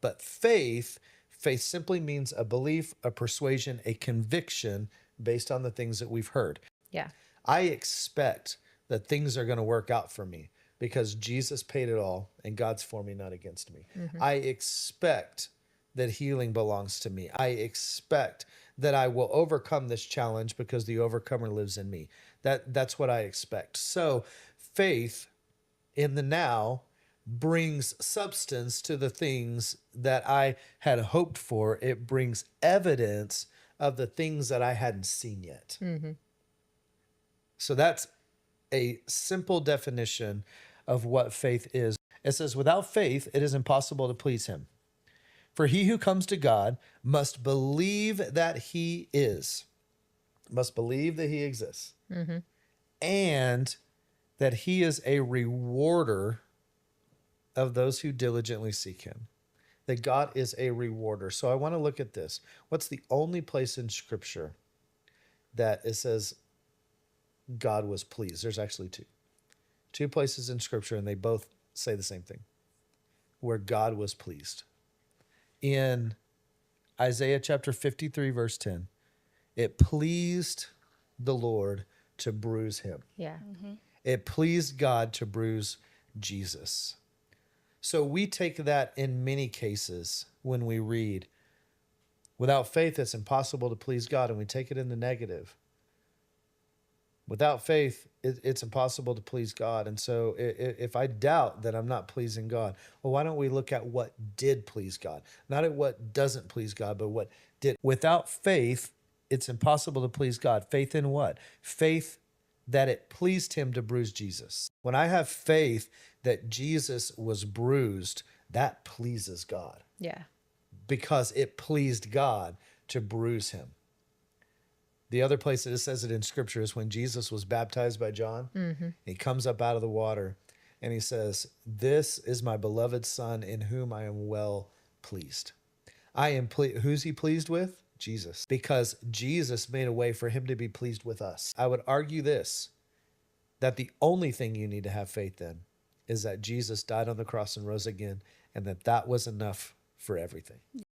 But faith simply means a belief, a persuasion, a conviction based on the things that we've heard. Yeah. I expect that things are going to work out for me because Jesus paid it all and God's for me, not against me. I expect that healing belongs to me. I expect that I will overcome this challenge because the overcomer lives in me. That's what I expect. So faith in the now brings substance to the things that I had hoped for. It brings evidence of the things that I hadn't seen yet. So that's a simple definition of what faith is. It says, without faith, it is impossible to please him. For he who comes to God must believe that he is, must believe that he exists, and that he is a rewarder of those who diligently seek him. That God is a rewarder. So I want to look at this. What's the only place in Scripture that it says God was pleased? There's actually two. Two places in Scripture, and they both say the same thing, where God was pleased. In Isaiah chapter 53, verse 10, it pleased the Lord to bruise him. Yeah. It pleased God to bruise Jesus. So we take that in many cases when we read, without faith, it's impossible to please God, and we take it in the negative. Without faith, it's impossible to please God. And so if I doubt that I'm not pleasing God, well, why don't we look at what did please God? Not at what doesn't please God, but what did. Without faith, it's impossible to please God. Faith in what? Faith that it pleased him to bruise Jesus. When I have faith that Jesus was bruised, that pleases God. Yeah. Because it pleased God to bruise him. The other place that it says it in Scripture is when Jesus was baptized by John. He comes up out of the water and he says, "This is my beloved Son in whom I am well pleased." Who's he pleased with? Jesus. Because Jesus made a way for him to be pleased with us. I would argue this, that the only thing you need to have faith in is that Jesus died on the cross and rose again, and that was enough for everything.